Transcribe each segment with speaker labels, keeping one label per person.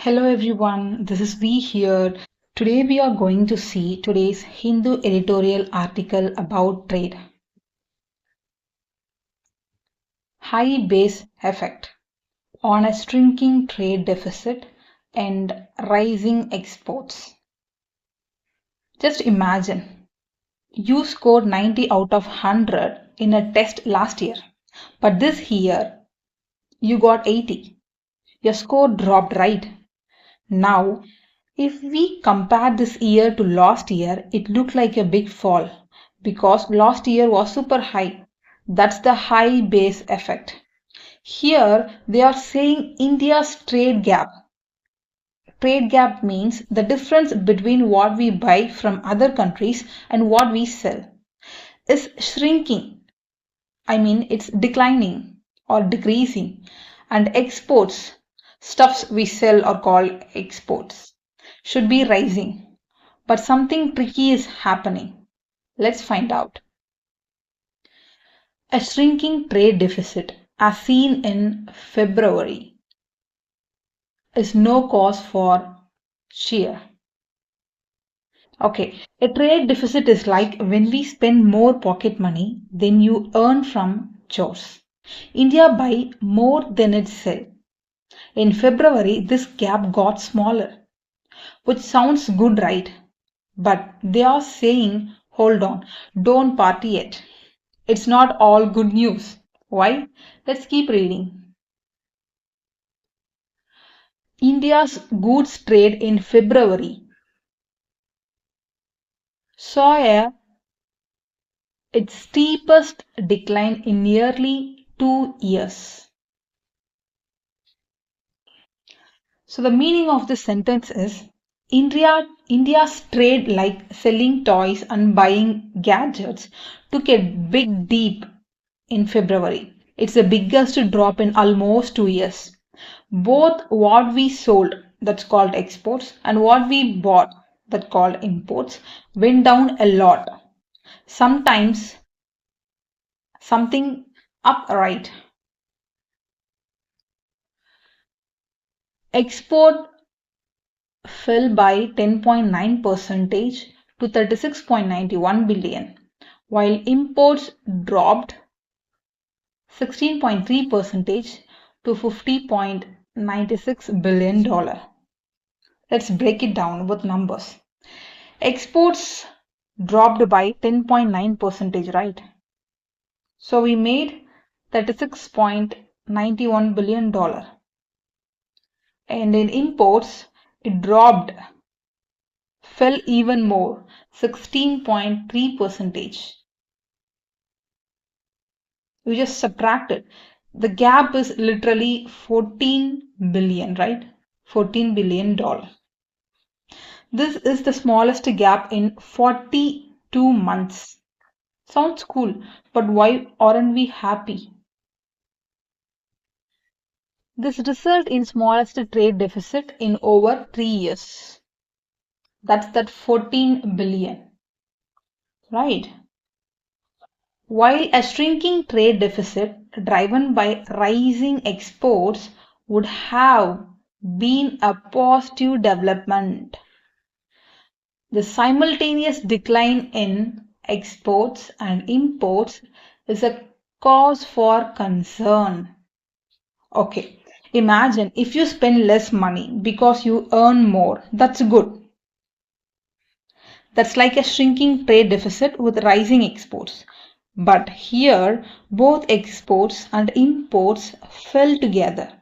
Speaker 1: Hello everyone, this is V here. Today we are going to see today's Hindu editorial article about trade. High base effect on a shrinking trade deficit and rising exports. Just imagine, you scored 90 out of 100 in a test last year, but this year you got 80. Your score dropped, right? Now, if we compare this year to last year, it looked like a big fall because last year was super high. That's the high base effect. Here they are saying India's trade gap. Trade gap means the difference between what we buy from other countries and what we sell is shrinking. I mean, it's declining or decreasing. And exports, stuffs we sell are called exports, should be rising. But something tricky is happening. Let's find out. A shrinking trade deficit, as seen in February, is no cause for cheer. Okay, a trade deficit is like when we spend more pocket money than you earn from chores. India buy more than it sells. In February, this gap got smaller, which sounds good, right? But they are saying, hold on, don't party yet. It's not all good news. Why? Let's keep reading. India's goods trade in February saw its steepest decline in nearly 2 years. So the meaning of this sentence is India's trade, like selling toys and buying gadgets, took a big dip in February. It's the biggest drop in almost 2 years. Both what we sold, that's called exports, and what we bought, that's called imports, went down a lot. Sometimes something upright. Export fell by 10.9% to 36.91 billion, while imports dropped 16.3% to $50.96 billion. Let's break it down with numbers. Exports dropped by 10.9%, right? So we made $36.91 billion. And in imports, it dropped, fell even more, 16.3%. You just subtract it. The gap is literally 14 billion, right? $14 billion. This is the smallest gap in 42 months. Sounds cool, but why aren't we happy? This results in smallest trade deficit in over 3 years. That's that 14 billion, right? While a shrinking trade deficit driven by rising exports would have been a positive development, the simultaneous decline in exports and imports is a cause for concern. Okay, imagine if you spend less money because you earn more. That's good. That's like a shrinking trade deficit with rising exports. But here, both exports and imports fell together.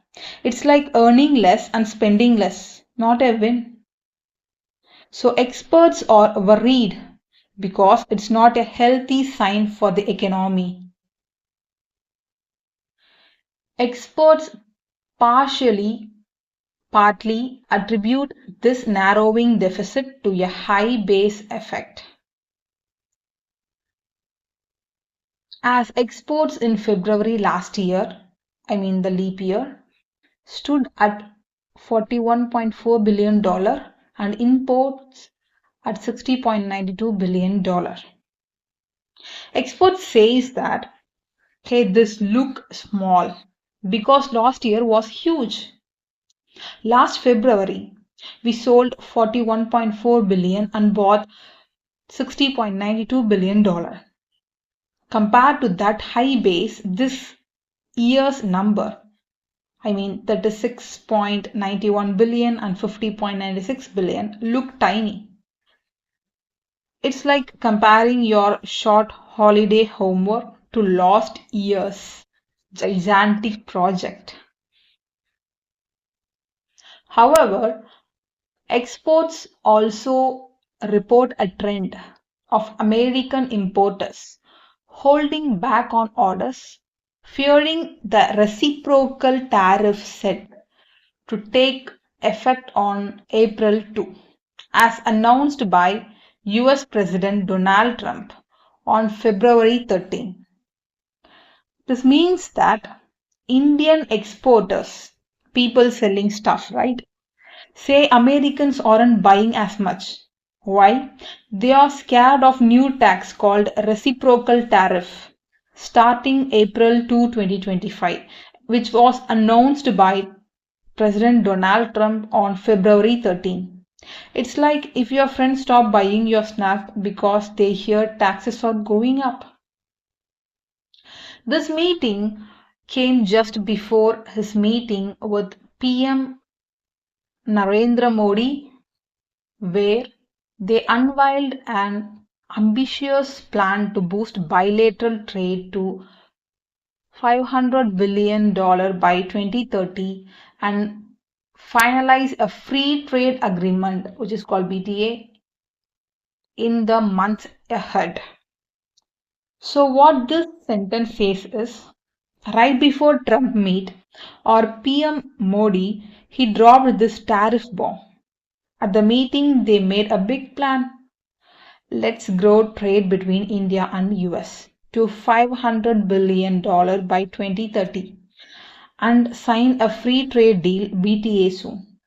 Speaker 1: It's like earning less and spending less, not a win. So experts are worried because it's not a healthy sign for the economy. Experts partly attribute this narrowing deficit to a high base effect. As exports in February last year, I mean the leap year, stood at $41.4 billion and imports at $60.92 billion. Experts says that, hey, this look small because last year was huge. Last February, we sold 41.4 billion and bought 60.92 billion dollar. Compared to that high base, this year's number, I mean 36.91 billion and 50.96 billion, look tiny. It's like comparing your short holiday homework to last year's gigantic project. However, exports also report a trend of American importers holding back on orders, fearing the reciprocal tariff set to take effect on April 2, as announced by US President Donald Trump on February 13. This means that Indian exporters, people selling stuff, right, say Americans aren't buying as much. Why? They are scared of new tax called reciprocal tariff starting April 2, 2025, which was announced by President Donald Trump on February 13. It's like if your friends stop buying your snack because they hear taxes are going up. This meeting came just before his meeting with PM Narendra Modi, where they unveiled an ambitious plan to boost bilateral trade to $500 billion by 2030 and finalize a free trade agreement, which is called BTA, in the months ahead. So, what this sentence says is right before Trump meet or PM Modi, he dropped this tariff bomb. At the meeting, they made a big plan. Let's grow trade between India and US to $500 billion by 2030 and sign a free trade deal BTA soon.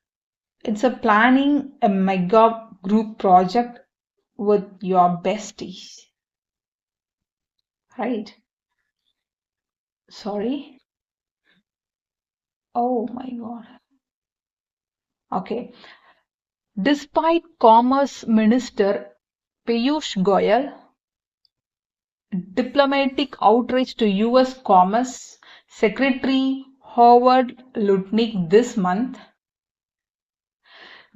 Speaker 1: It's a planning a mega group project with your besties. Right? Sorry? Oh my God. Okay. Despite Commerce Minister Piyush Goyal diplomatic outrage to US Commerce Secretary Howard Lutnick this month,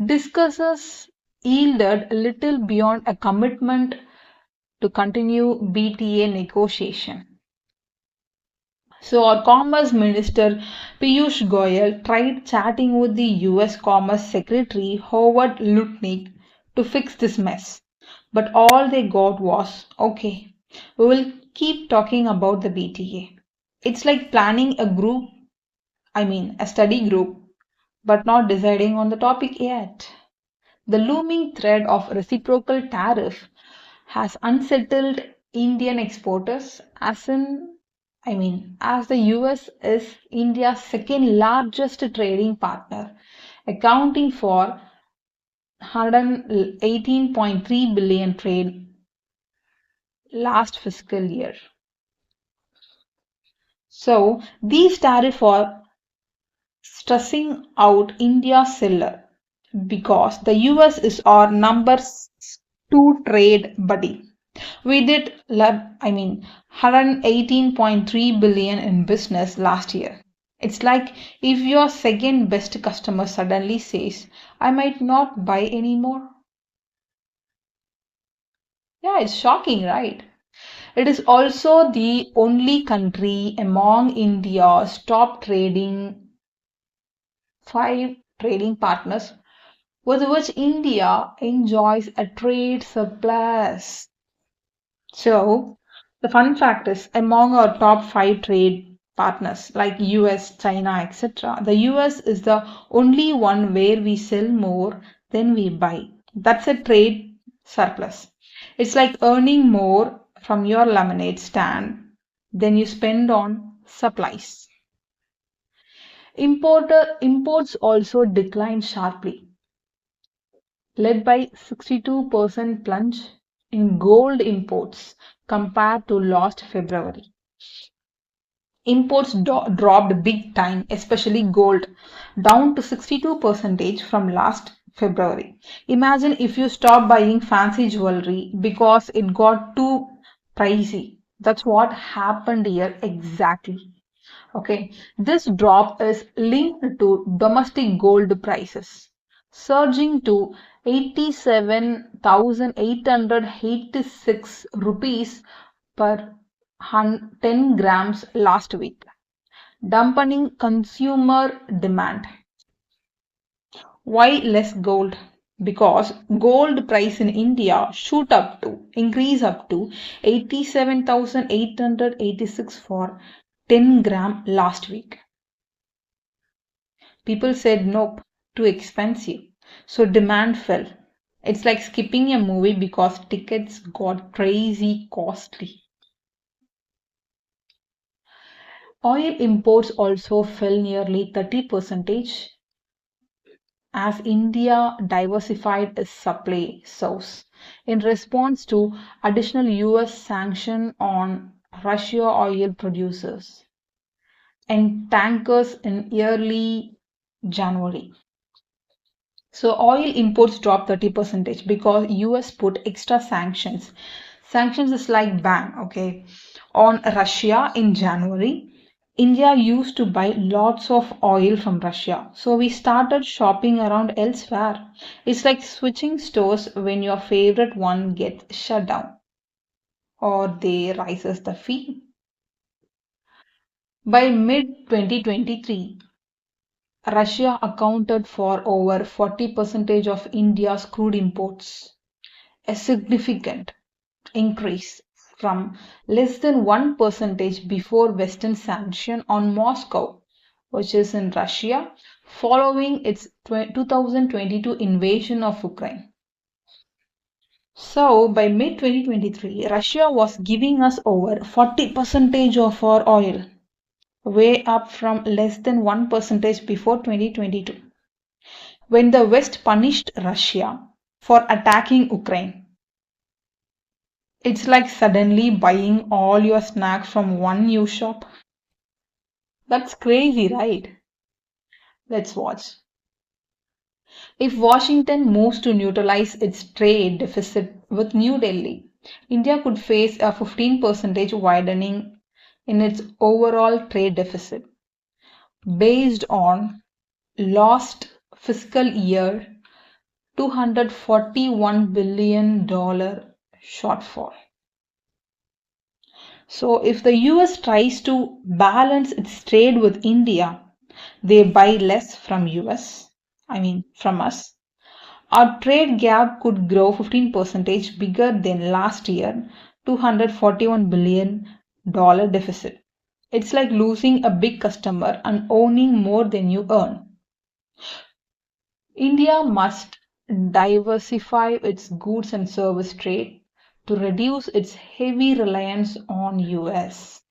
Speaker 1: discussions yielded little beyond a commitment to continue BTA negotiation. So our Commerce Minister Piyush Goyal tried chatting with the US Commerce Secretary Howard Lutnick to fix this mess. But all they got was, okay, we will keep talking about the BTA. It's like planning a study group, but not deciding on the topic yet. The looming threat of reciprocal tariff has unsettled Indian exporters as the US is India's second largest trading partner, accounting for 118.3 billion trade last fiscal year. So these tariffs are stressing out India's seller because the US is our number two trade buddy. We did 118.3 billion in business last year. It's like if your second best customer suddenly says, I might not buy anymore. Yeah, it's shocking, right? It is also the only country among India's top trading five trading partners with which India enjoys a trade surplus. So, the fun fact is among our top five trade partners like US, China, etc., the US is the only one where we sell more than we buy. That's a trade surplus. It's like earning more from your lemonade stand than you spend on supplies. Imports also declined sharply, led by 62% plunge in gold imports compared to last February. Imports dropped big time, especially gold, down to 62% from last February. Imagine if you stop buying fancy jewelry because it got too pricey. That's what happened here exactly. Okay, this drop is linked to domestic gold prices surging to 87,886 rupees per 10 grams last week, dampening consumer demand. Why less gold? Because gold price in India increase up to 87,886 for 10 gram last week. People said nope, too expensive. So demand fell. It's like skipping a movie because tickets got crazy costly. Oil imports also fell nearly 30% as India diversified its supply source in response to additional US sanction on Russia oil producers and tankers in early January. So oil imports dropped 30% because US put extra sanctions. Sanctions is like ban, okay, on Russia in January. India used to buy lots of oil from Russia. So we started shopping around elsewhere. It's like switching stores when your favorite one gets shut down or they rises the fee. By mid 2023, Russia accounted for over 40% of India's crude imports, a significant increase from less than 1% before Western sanction on Moscow, which is in Russia, following its 2022 invasion of Ukraine. So by mid 2023, Russia was giving us over 40% of our oil, way up from less than 1% before 2022, when the West punished Russia for attacking Ukraine. It's like suddenly buying all your snacks from one new shop. That's crazy, right? Let's watch. If Washington moves to neutralize its trade deficit with New Delhi, India could face a 15% widening in its overall trade deficit based on last fiscal year $241 billion shortfall. So if the US tries to balance its trade with India, they buy less from from us. Our trade gap could grow 15% bigger than last year, $241 billion deficit. It's like losing a big customer and owning more than you earn. India must diversify its goods and service trade to reduce its heavy reliance on US.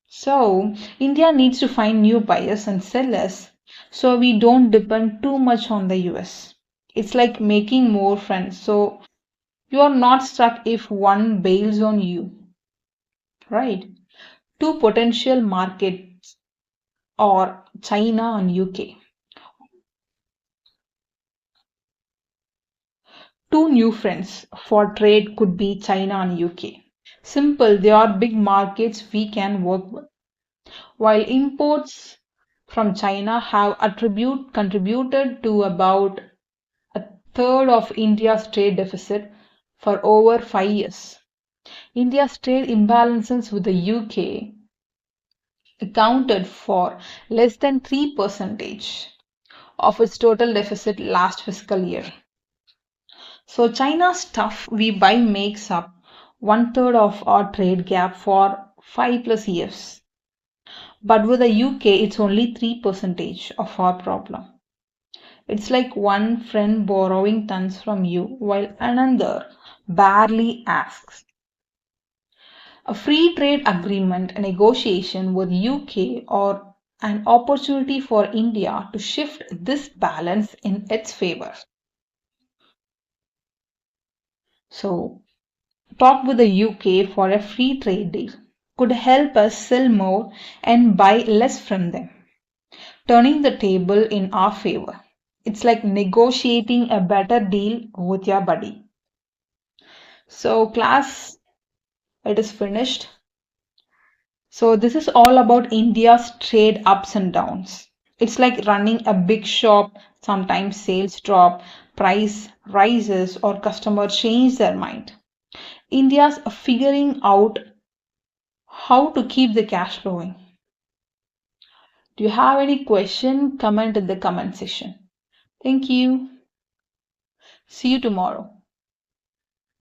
Speaker 1: So, India needs to find new buyers and sellers so we don't depend too much on the US. It's like making more friends. So, you are not stuck if one bails on you, right? Two potential markets are China and UK. Two new friends for trade could be China and UK. Simple, they are big markets we can work with. While imports from China have contributed to about a third of India's trade deficit for over 5 years. India's trade imbalances with the UK accounted for less than 3% of its total deficit last fiscal year. So China's stuff we buy makes up one third of our trade gap for 5 plus years. But with the UK, it's only 3% of our problem. It's like one friend borrowing tons from you while another barely asks. A free trade agreement negotiation with UK or an opportunity for India to shift this balance in its favor. So talk with the UK for a free trade deal. could help us sell more and buy less from them, turning the table in our favor. It's like negotiating a better deal with your buddy. So, class, it is finished. So, this is all about India's trade ups and downs. It's like running a big shop. Sometimes sales drop, price rises, or customers change their mind. India's figuring out how to keep the cash flowing. Do you have any question? Comment in the comment section. Thank you. See you tomorrow.